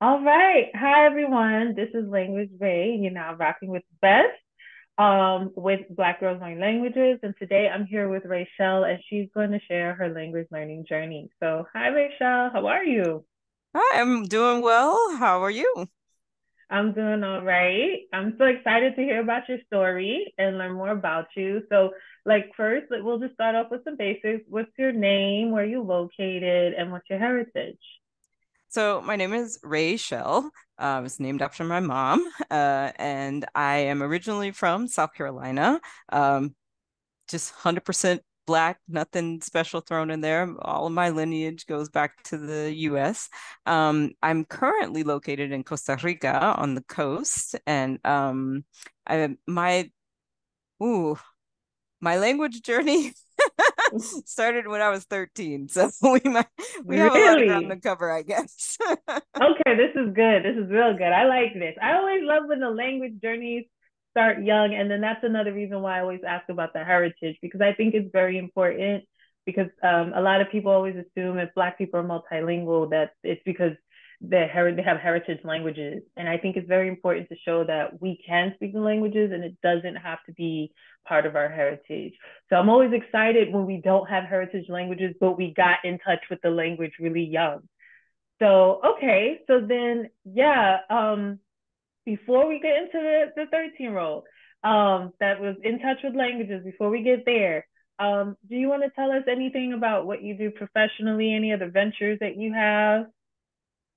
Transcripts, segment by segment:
All right. Hi, everyone. This is Language Ray. You're now rocking with Beth with Black Girls Learn Languages. And today I'm here with Raychelle, and she's going to share her language learning journey. So, hi, Raychelle. How are you? Hi, I'm doing well. How are you? I'm doing all right. I'm so excited to hear about your story and learn more about you. So, first, we'll just start off with some basics. What's your name? Where are you located? And what's your heritage? So my name is Raychelle. I was named after my mom, and I am originally from South Carolina. Um, just 100% Black, nothing special thrown in there. All of my lineage goes back to the U.S. I'm currently located in Costa Rica on the coast, and I my ooh my language journey started when I was 13. So we have a lot of ground to Really? cover, I guess. Okay, this is good. This is real good. I like this. I always love when the language journeys start young. And then that's another reason why I always ask about the heritage, because I think it's very important. Because a lot of people always assume if Black people are multilingual, that it's because they have heritage languages. And I think it's very important to show that we can speak the languages and it doesn't have to be part of our heritage. So I'm always excited when we don't have heritage languages, but we got in touch with the language really young. So, okay. So then, yeah, before we get into the 13 year old that was in touch with languages, before we get there, do you want to tell us anything about what you do professionally, any other ventures that you have?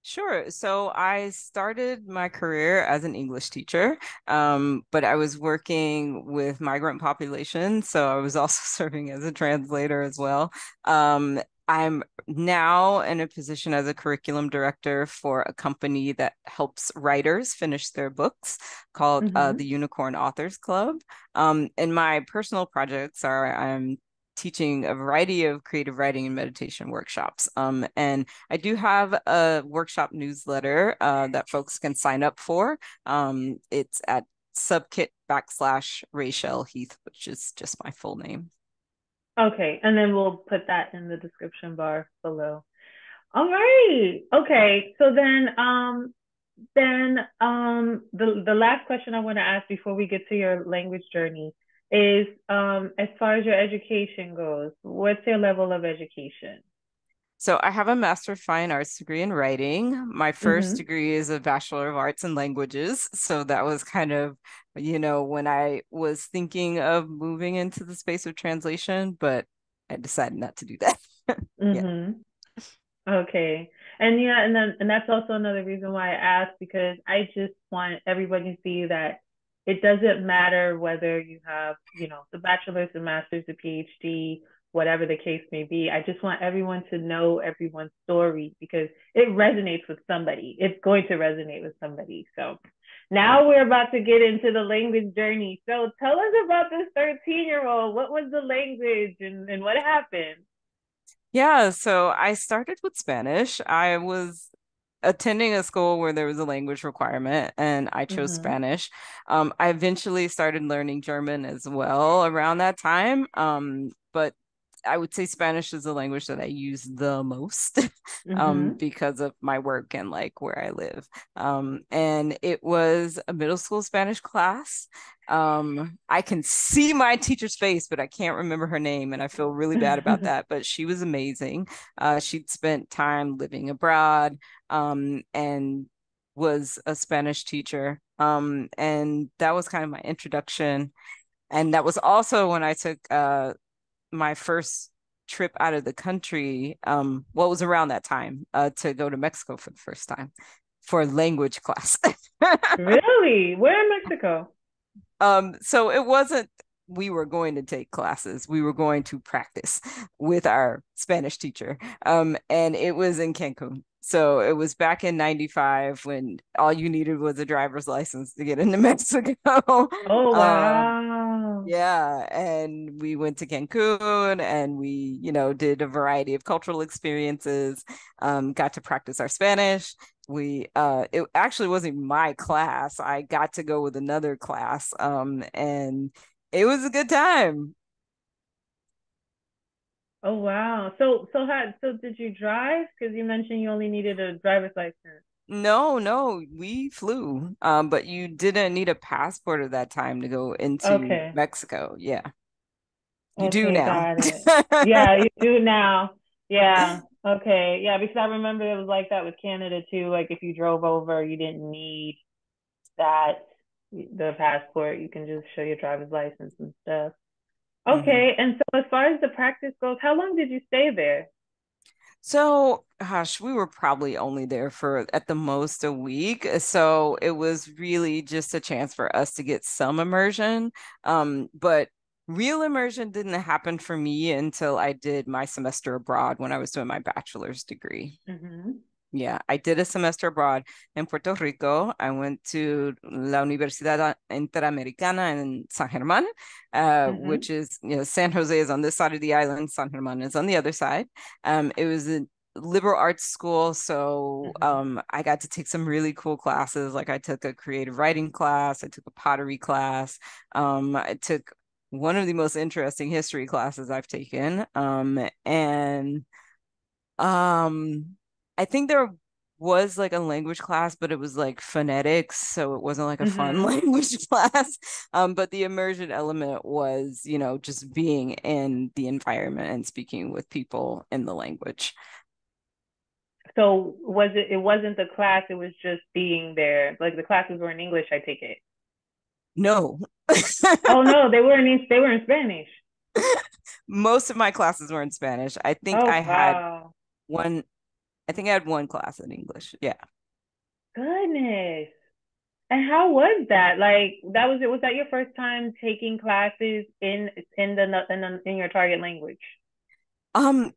Sure. So I started my career as an English teacher, but I was working with migrant populations, so I was also serving as a translator as well. I'm now in a position as a curriculum director for a company that helps writers finish their books called the Mm-hmm. Unicorn Authors Club. And my personal projects are I'm teaching a variety of creative writing and meditation workshops. And I do have a workshop newsletter that folks can sign up for. It's at subkit / Heath, which is just my full name. Okay, and then we'll put that in the description bar below. All right. Okay. So the last question I want to ask before we get to your language journey is as far as your education goes, what's your level of education? So I have a Master of Fine Arts degree in writing. My first Mm-hmm. degree is a Bachelor of Arts in Languages. So that was kind of, when I was thinking of moving into the space of translation, but I decided not to do that. Yeah. Mm-hmm. Okay. And yeah, and that's also another reason why I asked, because I just want everybody to see that it doesn't matter whether you have, the bachelor's, the master's, the PhD, whatever the case may be. I just want everyone to know everyone's story because it resonates with somebody. It's going to resonate with somebody. So now we're about to get into the language journey. So tell us about this 13-year-old. What was the language and what happened? Yeah, so I started with Spanish. I was attending a school where there was a language requirement and I chose Mm-hmm. Spanish. I eventually started learning German as well around that time. But I would say Spanish is the language that I use the most Mm-hmm. because of my work and like where I live. And it was a middle school Spanish class. I can see my teacher's face, but I can't remember her name, and I feel really bad about that. But she was amazing. She'd spent time living abroad, and was a Spanish teacher. And that was kind of my introduction. And that was also when I took my first trip out of the country. What was around that time to go to Mexico for the first time for language class. Really? Where in Mexico? So it wasn't we were going to take classes. We were going to practice with our Spanish teacher. And it was in Cancun. So it was back in 95 when all you needed was a driver's license to get into Mexico. Oh, Um, wow. yeah, and we went to Cancun and we, did a variety of cultural experiences, got to practice our Spanish. It actually wasn't my class. I got to go with another class, and it was a good time. Oh, wow. So did you drive? Because you mentioned you only needed a driver's license. No, no, we flew. But you didn't need a passport at that time to go into Okay. Mexico. Yeah, you do Okay, now. got it. Yeah, you do now. Yeah. Okay. Yeah, because I remember it was like that with Canada too. Like if you drove over, you didn't need that the passport. You can just show your driver's license and stuff. Mhm. Okay. And so as far as the practice goes, how long did you stay there? So, gosh, we were probably only there for at the most a week. So it was really just a chance for us to get some immersion. But real immersion didn't happen for me until I did my semester abroad when I was doing my bachelor's degree. Mm-hmm. Yeah, I did a semester abroad in Puerto Rico. I went to La Universidad Interamericana in San Germán, Mm-hmm. which is, San Jose is on this side of the island, San Germán is on the other side. It was a liberal arts school, so Mm-hmm. I got to take some really cool classes. Like I took a creative writing class, I took a pottery class, I took one of the most interesting history classes I've taken, and um, I think there was like a language class, but it was like phonetics, so it wasn't like a fun Mm-hmm. language class. But the immersion element was, just being in the environment and speaking with people in the language. So was it wasn't the class, it was just being there. Like the classes were in English, I take it. No. Oh no, they were in Spanish. Most of my classes were in Spanish. Oh wow. One, I think I had one class in English. Yeah. Goodness. And how was that? Like that was it. Was that your first time taking classes in your target language?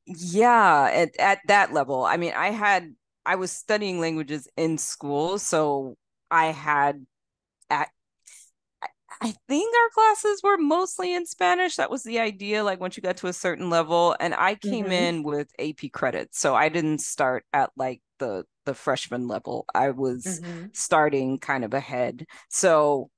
Yeah, at that level. I mean, I was studying languages in school, so I had at I think our classes were mostly in Spanish. That was the idea, like once you got to a certain level. And I came Mm-hmm. in with AP credits, so I didn't start at like the freshman level. I was Mm-hmm. starting kind of ahead. So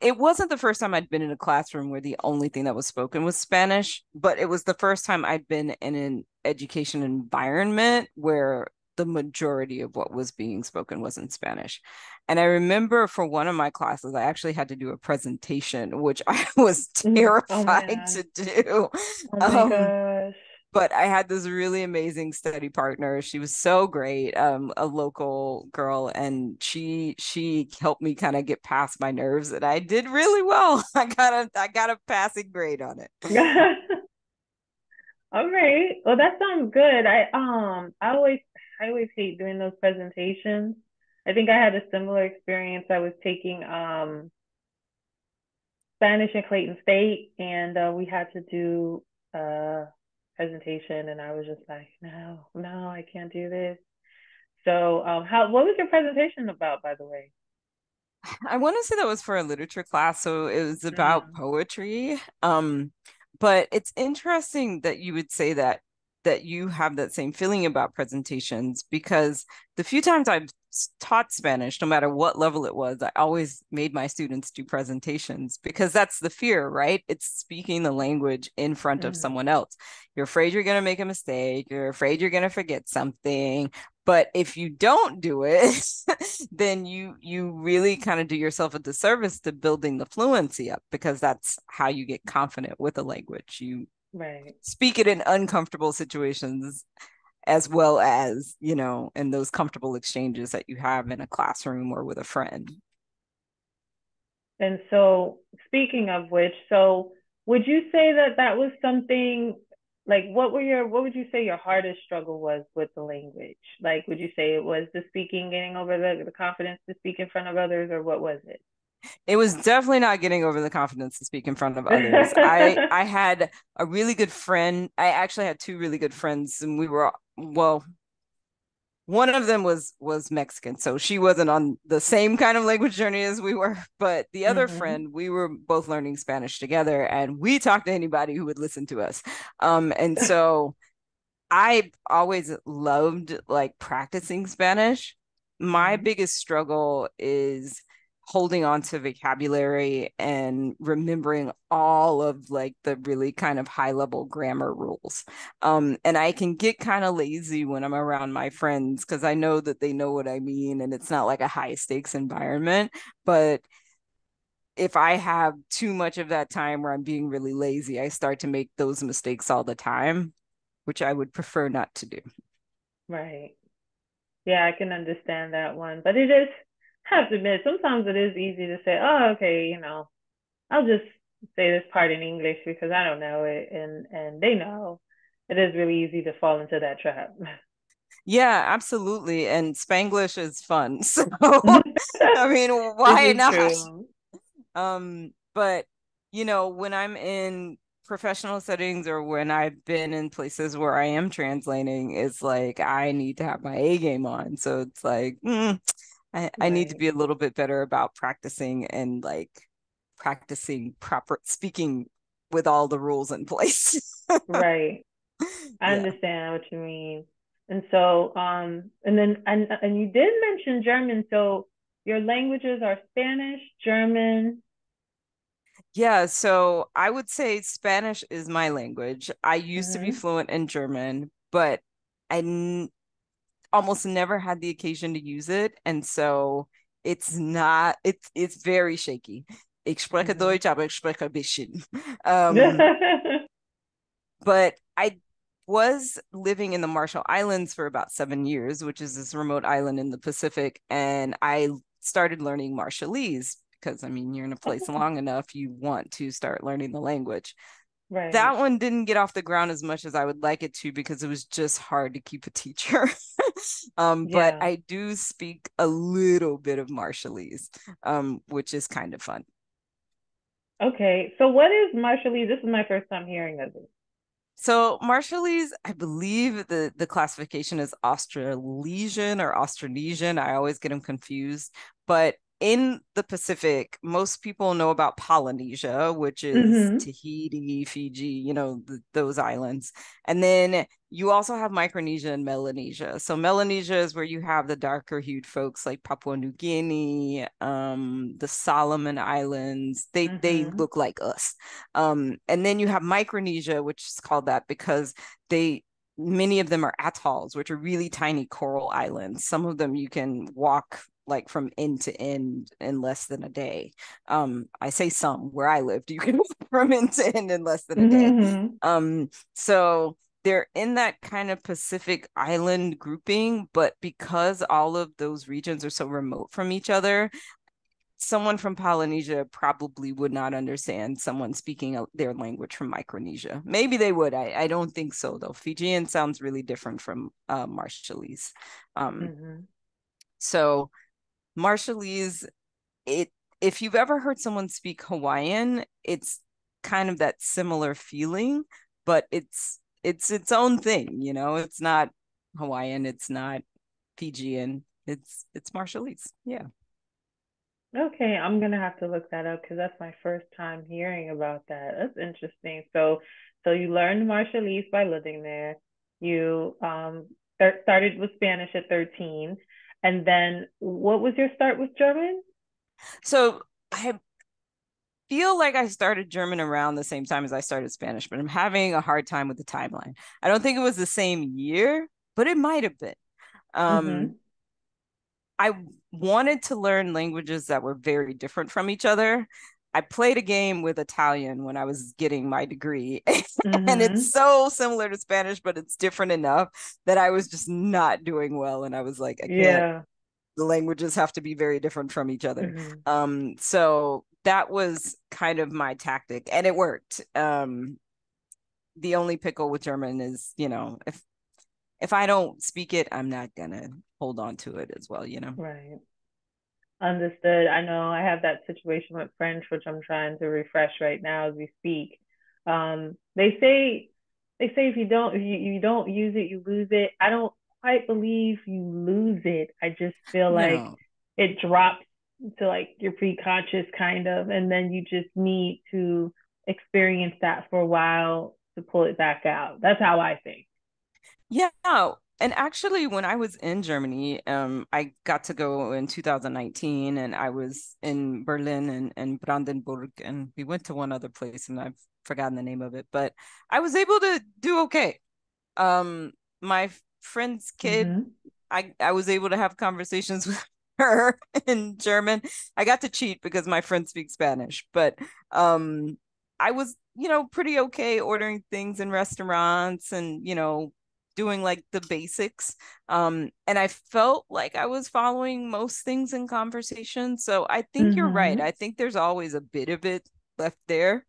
it wasn't the first time I'd been in a classroom where the only thing that was spoken was Spanish, but it was the first time I'd been in an education environment where the majority of what was being spoken was in Spanish. And I remember for one of my classes, I actually had to do a presentation, which I was Oh terrified to man. do. Oh my Um, gosh. but I had this really amazing study partner. She was so great, a local girl, and she helped me kind of get past my nerves, and I did really well. I got a passing grade on it. All right. Well, that sounds good. I always hate doing those presentations. I think I had a similar experience. I was taking Spanish in Clayton State, and we had to do a presentation, and I was just like, no, no, I can't do this. So, how what was your presentation about, by the way? I want to say that was for a literature class, so it was about Mm, poetry. But it's interesting that you would say that you have that same feeling about presentations because the few times I've taught Spanish, no matter what level it was, I always made my students do presentations because that's the fear, right? It's speaking the language in front of mm, someone else. You're afraid you're going to make a mistake, you're afraid you're going to forget something. But if you don't do it, then you really kind of do yourself a disservice to building the fluency up because that's how you get confident with a language. You right. speak it in uncomfortable situations as well as, in those comfortable exchanges that you have in a classroom or with a friend. And so, speaking of which, so would you say that that was something like what would you say your hardest struggle was with the language? Like, would you say it was the speaking, getting over the confidence to speak in front of others, or what was It was definitely not getting over the confidence to speak in front of others. I it? I had a really good friend. I actually had two really good friends, and we were well, one of them was Mexican, so she wasn't on the same kind of language journey as we were. But the other Mm-hmm. friend, we were both learning Spanish together, and we talked to anybody who would listen to us. And so I always loved like practicing Spanish. My Mm-hmm. biggest struggle is holding on to vocabulary and remembering all of like the really kind of high level grammar rules. And I can get kind of lazy when I'm around my friends because I know that they know what I mean and it's not like a high stakes environment. But if I have too much of that time where I'm being really lazy, I start to make those mistakes all the time, which I would prefer not to do. Right. Yeah, I can understand that one. But it is, I have to admit, sometimes it is easy to say, oh, okay, I'll just say this part in English because I don't know it and they know. It is really easy to fall into that trap. Yeah, absolutely. And Spanglish is fun. So, I mean, This why is not? true. But when I'm in professional settings or when I've been in places where I am translating, it's like I need to have my A game on. So it's like, I need to Right. be a little bit better about practicing and like practicing proper speaking with all the rules in place. Right. I Yeah. understand what you mean. And so, and you did mention German. So your languages are Spanish, German. Yeah, so I would say Spanish is my language. I used to be Mm-hmm. fluent in German, but I almost never had the occasion to use it, and so it's very shaky. Ich spreche Mm-hmm. Deutsch, aber ich spreche ein bisschen. But I was living in the Marshall Islands for about 7 years, which is this remote island in the Pacific, and I started learning Marshallese because I mean, you're in a place long enough, you want to start learning the language. Right. That one didn't get off the ground as much as I would like it to because it was just hard to keep a teacher. But Yeah. I do speak a little bit of Marshallese, which is kind of fun. Okay. So what is Marshallese? This is my first time hearing of it. So Marshallese, I believe the classification is Australasian or Austronesian. I always get them confused. But in the Pacific, most people know about Polynesia, which is Mm-hmm. Tahiti, Fiji, those islands. And then you also have Micronesia and Melanesia. So Melanesia is where you have the darker hued folks like Papua New Guinea, the Solomon Islands. They Mm-hmm. look like us. And then you have Micronesia, which is called that because they many of them are atolls, which are really tiny coral islands. Some of them you can walk like from end to end in less than a day. I say some where I lived, you can walk from end to end in less than a day. Mm-hmm. So they're in that kind of Pacific island grouping, but because all of those regions are so remote from each other, someone from Polynesia probably would not understand someone speaking their language from Micronesia. Maybe they would. I don't think so, though. Fijian sounds really different from Marshallese. Um, Mm-hmm. so Marshallese, it if you've ever heard someone speak Hawaiian, it's kind of that similar feeling, but it's its own thing. It's not Hawaiian, it's not Fijian, it's Marshallese. Yeah. Okay, I'm gonna have to look that up because that's my first time hearing about that. That's interesting. So you learned Marshallese by living there. You started with Spanish at 13, and then what was your start with German? So I feel like I started German around the same time as I started Spanish, but I'm having a hard time with the timeline. I don't think it was the same year, but it might have been. Um, Mm-hmm. I wanted to learn languages that were very different from each other. I played a game with Italian when I was getting my degree, and it's Mm-hmm. so similar to Spanish, but it's different enough that I was just not doing well. And I was like, I can't, Yeah. the languages have to be very different from each other. Mm-hmm. So that was kind of my tactic, and it worked. The only pickle with German is, if I don't speak it, I'm not gonna hold on to it as well. Right. Understood. I know I have that situation with French, which I'm trying to refresh right now as we speak. They say if you don't use it, you lose it. I don't quite believe you lose it. I just feel like No. it drops to like your pre-conscious kind of, and then you just need to experience that for a while to pull it back out. That's how I think. Yeah. And actually, when I was in Germany, I got to go in 2019, and I was in Berlin and Brandenburg, and we went to one other place, and I've forgotten the name of it, but I was able to do okay. My friend's kid, Mm-hmm. I was able to have conversations with her in German. I got to cheat because my friend speaks Spanish, but I was, pretty okay ordering things in restaurants and, doing like the basics. And I felt like I was following most things in conversation. So I think you're right. Mm-hmm. I think there's always a bit of it left there.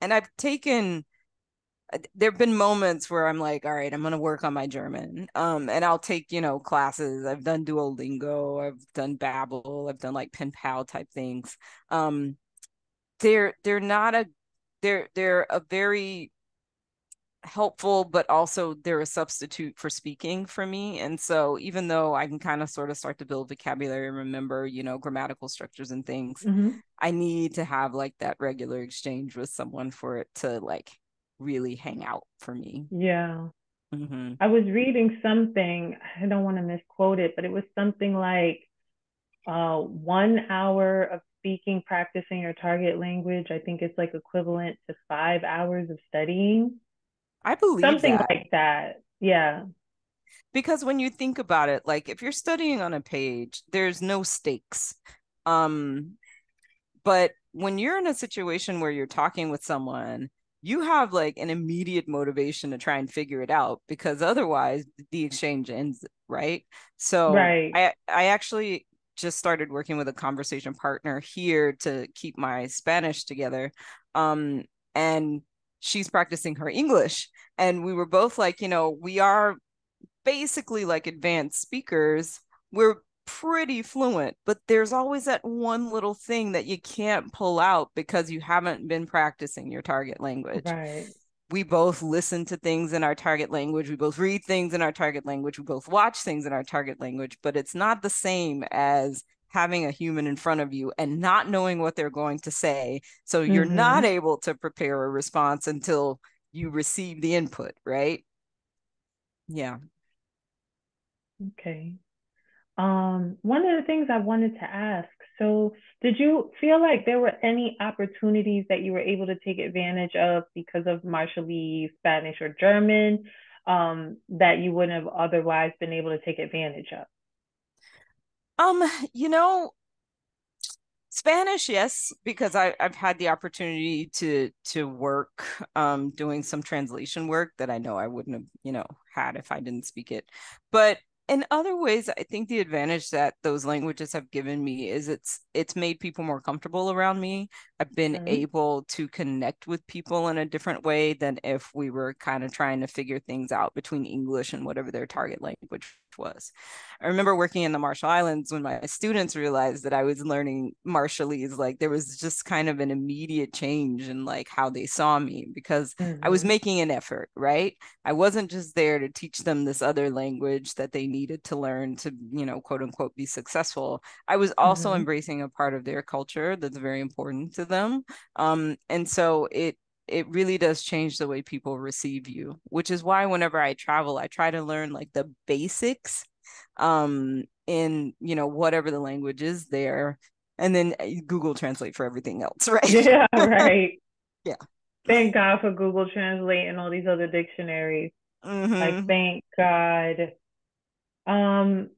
And I've taken there have been moments where I'm like, all right, I'm gonna work on my German. And I'll take, classes. I've done Duolingo, I've done Babbel, I've done like pen pal type things. Um, they're not a they're a very helpful, but also they're a substitute for speaking for me. And so even though I can kind of sort of start to build vocabulary and remember, grammatical structures and things, Mm-hmm. I need to have like that regular exchange with someone for it to like really hang out for me. Yeah. Mm-hmm. I was reading something, I don't want to misquote it, but it was something like 1 hour of speaking, practicing your target language. I think it's like equivalent to 5 hours of studying, I believe something that like that. Yeah. because when you think about it, like if you're studying on a page, there's no stakes. Um, But when you're in a situation where you're talking with someone, you have like an immediate motivation to try and figure it out because otherwise the exchange ends, right? So Right. I actually just started working with a conversation partner here to keep my Spanish together. Um, and she's practicing her English. And we were both like, we are basically like advanced speakers. We're pretty fluent, but there's always that one little thing that you can't pull out because you haven't been practicing your target language. Right. We both listen to things in our target language. We both read things in our target language. We both watch things in our target language, but it's not the same as having a human in front of you and not knowing what they're going to say. So you're not Mm-hmm. able to prepare a response until you receive the input, right? Yeah. Okay. One of the things I wanted to ask, so did you feel like there were any opportunities that you were able to take advantage of because of Marshallese, Spanish, or German, that you wouldn't have otherwise been able to take advantage of? Um, you know, Spanish, yes, because I've had the opportunity to work doing some translation work that I know I wouldn't have, had if I didn't speak it. But in other ways, I think the advantage that those languages have given me is it's made people more comfortable around me. I've been Mm-hmm. able to connect with people in a different way than if we were kind of trying to figure things out between English and whatever their target language was. I remember working in the Marshall Islands when my students realized that I was learning Marshallese, like there was just kind of an immediate change in like how they saw me because I was Mm-hmm. making an effort, right? I wasn't just there to teach them this other language that they needed to learn to, quote unquote, be successful. I was also Mm-hmm. embracing a part of their culture that's very important to them. And so it really does change the way people receive you, which is why whenever I travel, I try to learn like the basics in whatever the language is there, and then Google Translate for everything else, right? Yeah, right. Yeah. Thank God for Google Translate and all these other dictionaries. Like, Mm-hmm. thank God. Um,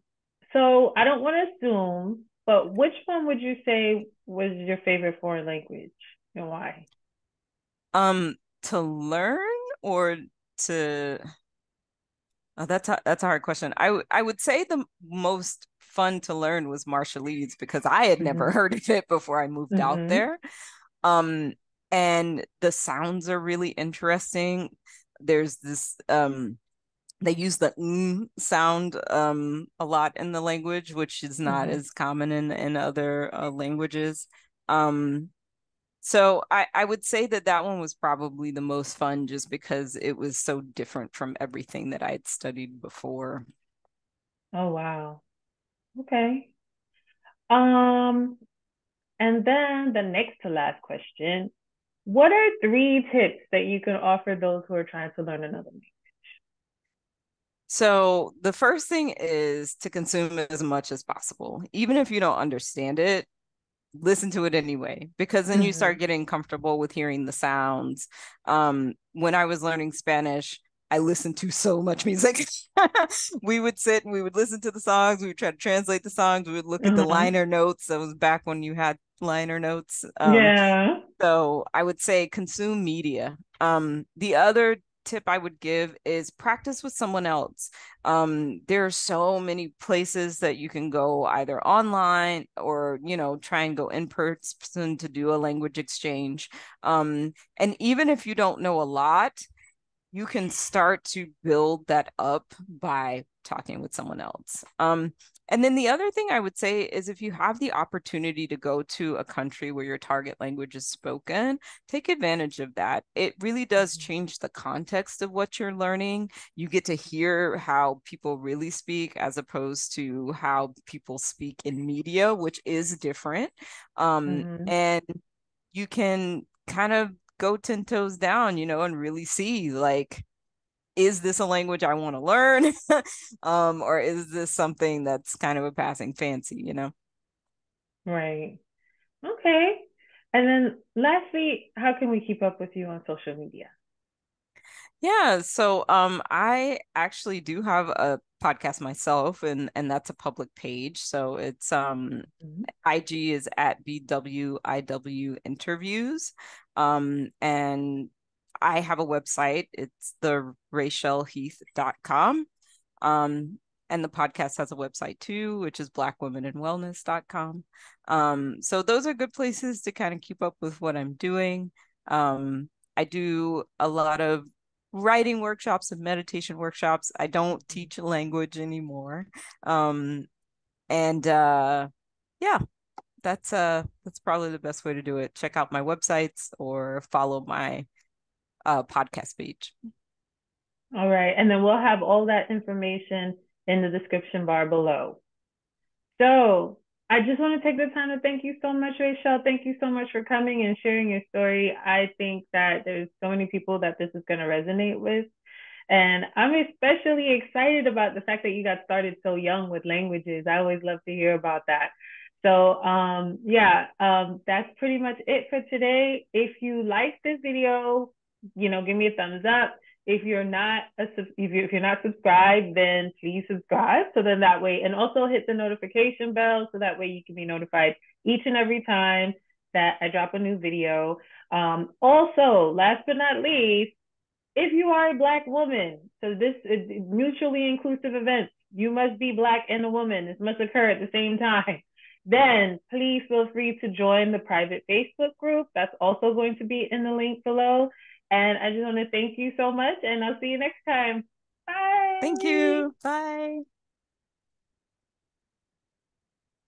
so I don't want to assume, but which one would you say was your favorite foreign language and why? To learn or to that's a hard question. I would say the most fun to learn was Marshallese because I had never Mm-hmm. heard of it before I moved out Mm-hmm. there. Um, and the sounds are really interesting. There's this they use the sound a lot in the language, which is not Mm-hmm. as common in other languages. Um, so I would say that that one was probably the most fun just because it was so different from everything that I had studied before. Oh wow. Okay. Um, and then the next to last question. What are 3 tips that you can offer those who are trying to learn another language? So the first thing is to consume as much as possible. Even if you don't understand it, listen to it anyway, because then you start Mm-hmm. getting comfortable with hearing the sounds. When I was learning Spanish, I listened to so much music. We would sit and we would listen to the songs. We would try to translate the songs. We would look at the Uh-huh. liner notes. That was back when you had liner notes. Yeah. So I would say consume media. The other tip I would give is practice with someone else. There are so many places that you can go either online or, try and go in person to do a language exchange. And even if you don't know a lot, you can start to build that up by talking with someone else. And then the other thing I would say is if you have the opportunity to go to a country where your target language is spoken, take advantage of that. It really does change the context of what you're learning. You get to hear how people really speak as opposed to how people speak in media, which is different. Mm-hmm. And you can kind of go 10 toes down, and really see like, is this a language I want to learn? Or is this something that's kind of a passing fancy? Right. Okay. And then lastly, how can we keep up with you on social media? Yeah, so I actually do have a podcast myself, and that's a public page. So it's Mhm. IG is at BWIW interviews. And I have a website. It's the RaychelleHeath.com. Um, and the podcast has a website too, which is blackwomenandwellness.com. So those are good places to kind of keep up with what I'm doing. I do a lot of writing workshops and meditation workshops. I don't teach a language anymore. Um, and yeah, that's probably the best way to do it. Check out my websites or follow my podcast page. All right. And then we'll have all that information in the description bar below. So I just want to take the time to thank you so much, Raychelle. Thank you so much for coming and sharing your story. I think that there's so many people that this is going to resonate with. And I'm especially excited about the fact that you got started so young with languages. I always love to hear about that. So yeah, that's pretty much it for today. If you like this video, give me a thumbs up. If you're not if you're not subscribed, then please subscribe. So then that way, and also hit the notification bell so that way you can be notified each and every time that I drop a new video. Also, last but not least, if you are a Black woman, so this is mutually inclusive events, you must be Black and a woman. This must occur at the same time. Then please feel free to join the private Facebook group. That's also going to be in the link below. And I just want to thank you so much, and I'll see you next time. Thank Bye. you. Bye.